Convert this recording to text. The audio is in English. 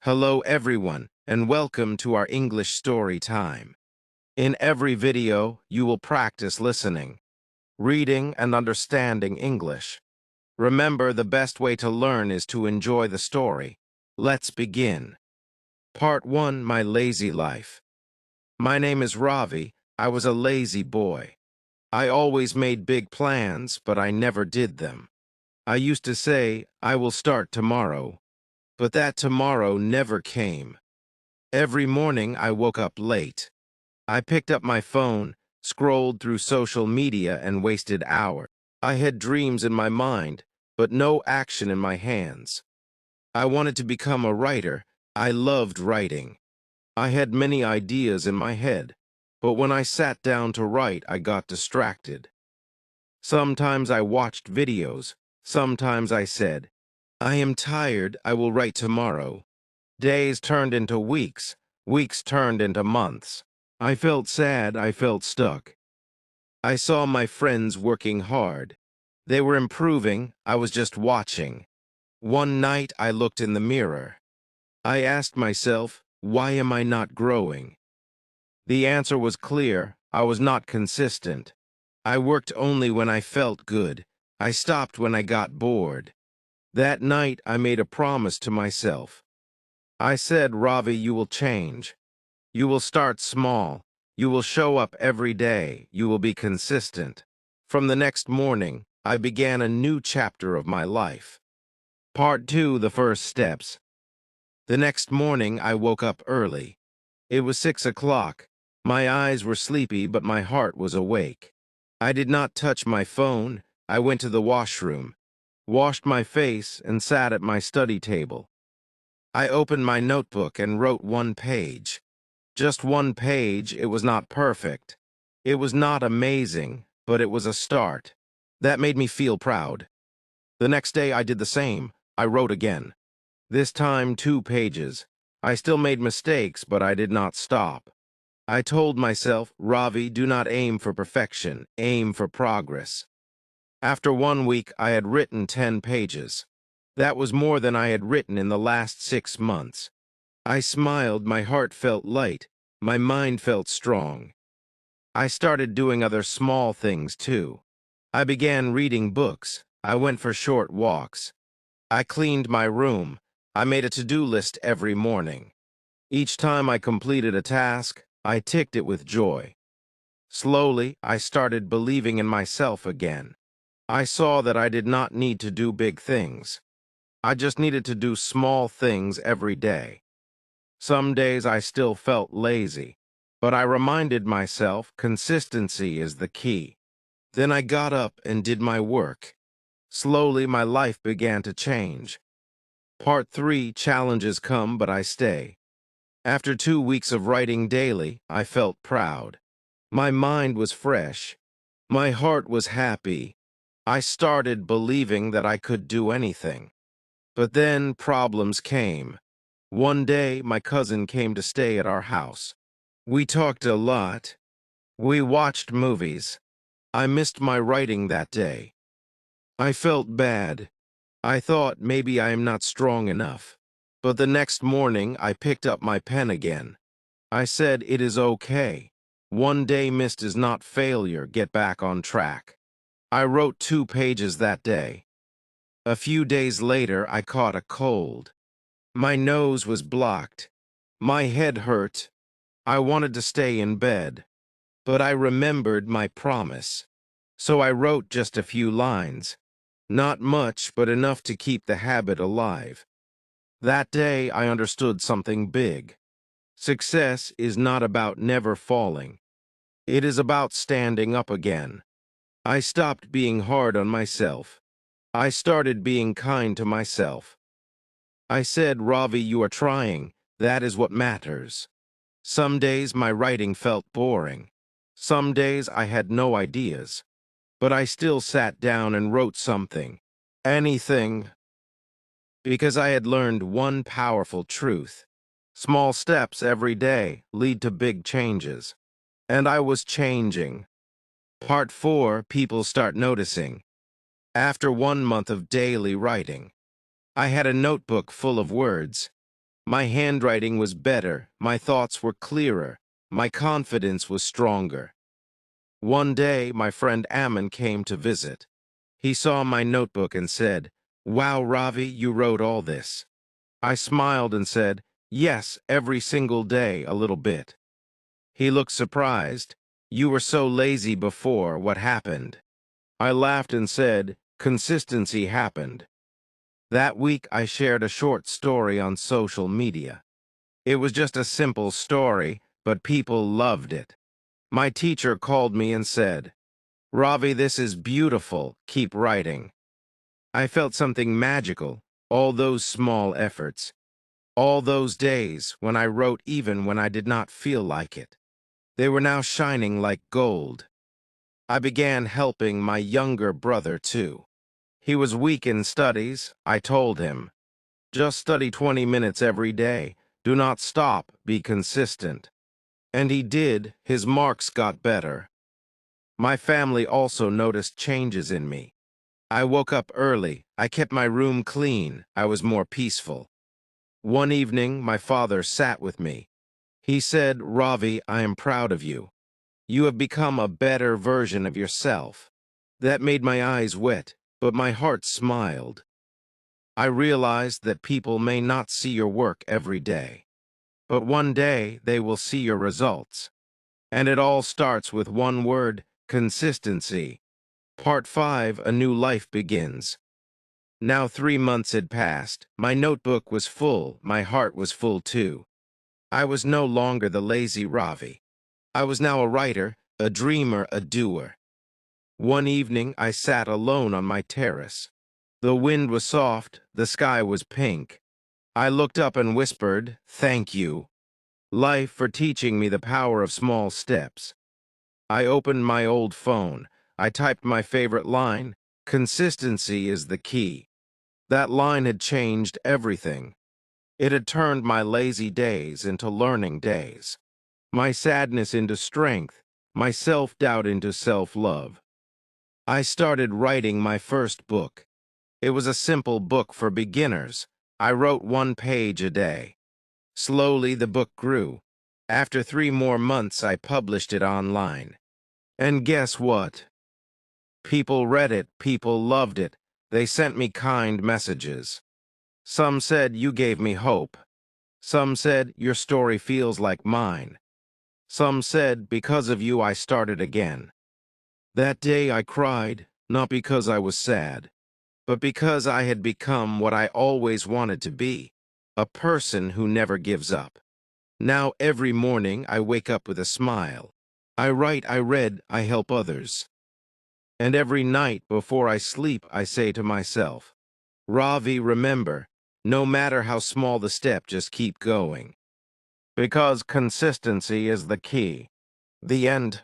Hello everyone, and welcome to our English story time. In every video, you will practice listening, reading, and understanding English. Remember, the best way to learn is to enjoy the story. Let's begin. Part 1, My Lazy Life. My name is Ravi. I was a lazy boy. I always made big plans, but I never did them. I used to say, I will start tomorrow. But that tomorrow never came. Every morning I woke up late. I picked up my phone, scrolled through social media, and wasted hours. I had dreams in my mind, but no action in my hands. I wanted to become a writer. I loved writing. I had many ideas in my head, but when I sat down to write, I got distracted. Sometimes I watched videos. Sometimes I said, I am tired, I will write tomorrow. Days turned into weeks. Weeks turned into months. I felt sad, I felt stuck. I saw my friends working hard. They were improving, I was just watching. One night I looked in the mirror. I asked myself, why am I not growing? The answer was clear, I was not consistent. I worked only when I felt good. I stopped when I got bored. That night I made a promise to myself. I said, Ravi, you will change. You will start small. You will show up every day. You will be consistent. From the next morning, I began a new chapter of my life. Part 2, The First Steps. The next morning, I woke up early. It was 6 o'clock. My eyes were sleepy, but my heart was awake. I did not touch my phone. I went to the washroom, washed my face, and sat at my study table. I opened my notebook and wrote one page. Just one page. It was not perfect. It was not amazing, but it was a start. That made me feel proud. The next day I did the same. I wrote again. This time 2 pages. I still made mistakes, but I did not stop. I told myself, Ravi, do not aim for perfection, aim for progress. After 1 week, I had written 10 pages. That was more than I had written in the last 6 months. I smiled, my heart felt light, my mind felt strong. I started doing other small things too. I began reading books. I went for short walks. I cleaned my room. I made a to-do list every morning. Each time I completed a task, I ticked it with joy. Slowly, I started believing in myself again. I saw that I did not need to do big things. I just needed to do small things every day. Some days I still felt lazy, but I reminded myself consistency is the key. Then I got up and did my work. Slowly, my life began to change. Part 3, Challenges come, but I stay. After 2 weeks of writing daily, I felt proud. My mind was fresh. My heart was happy. I started believing that I could do anything. But then problems came. One day, my cousin came to stay at our house. We talked a lot. We watched movies. I missed my writing that day. I felt bad. I thought maybe I am not strong enough. But the next morning, I picked up my pen again. I said, it is okay. One day missed is not failure. Get back on track. I wrote 2 pages that day. A few days later, I caught a cold. My nose was blocked. My head hurt. I wanted to stay in bed. But I remembered my promise. So I wrote just a few lines. Not much, but enough to keep the habit alive. That day, I understood something big. Success is not about never falling. It is about standing up again. I stopped being hard on myself. I started being kind to myself. I said, Ravi, you are trying. That is what matters. Some days my writing felt boring. Some days I had no ideas. But I still sat down and wrote something. Anything. Because I had learned one powerful truth. Small steps every day lead to big changes. And I was changing. Part 4, People Start Noticing. After 1 month of daily writing, I had a notebook full of words. My handwriting was better, my thoughts were clearer, my confidence was stronger. One day, my friend Ammon came to visit. He saw my notebook and said, "Wow, Ravi, you wrote all this." I smiled and said, "Yes, every single day, a little bit." He looked surprised. "You were so lazy before, what happened?" I laughed and said, "Consistency happened." That week, I shared a short story on social media. It was just a simple story, but people loved it. My teacher called me and said, "Ravi, this is beautiful. Keep writing." I felt something magical, all those small efforts, all those days when I wrote even when I did not feel like it. They were now shining like gold. I began helping my younger brother, too. He was weak in studies. I told him, "Just study 20 minutes every day. Do not stop. Be consistent." And he did. His marks got better. My family also noticed changes in me. I woke up early. I kept my room clean. I was more peaceful. One evening, my father sat with me. He said, "Ravi, I am proud of you. You have become a better version of yourself." That made my eyes wet, but my heart smiled. I realized that people may not see your work every day, but one day they will see your results. And it all starts with one word: consistency. Part 5, A New Life Begins. Now 3 months had passed. My notebook was full. My heart was full too. I was no longer the lazy Ravi. I was now a writer, a dreamer, a doer. One evening, I sat alone on my terrace. The wind was soft, the sky was pink. I looked up and whispered, "Thank you, life, for teaching me the power of small steps." I opened my old phone. I typed my favorite line: "Consistency is the key." That line had changed everything. It had turned my lazy days into learning days, my sadness into strength, my self-doubt into self-love. I started writing my first book. It was a simple book for beginners. I wrote 1 page a day. Slowly, the book grew. After 3 more months, I published it online. And guess what? People read it, people loved it. They sent me kind messages. Some said, "You gave me hope." Some said, "Your story feels like mine." Some said, "Because of you, I started again." That day I cried, not because I was sad, but because I had become what I always wanted to be, a person who never gives up. Now every morning I wake up with a smile. I write, I read, I help others. And every night before I sleep, I say to myself, "Ravi, remember, no matter how small the step, just keep going." Because consistency is the key. The end.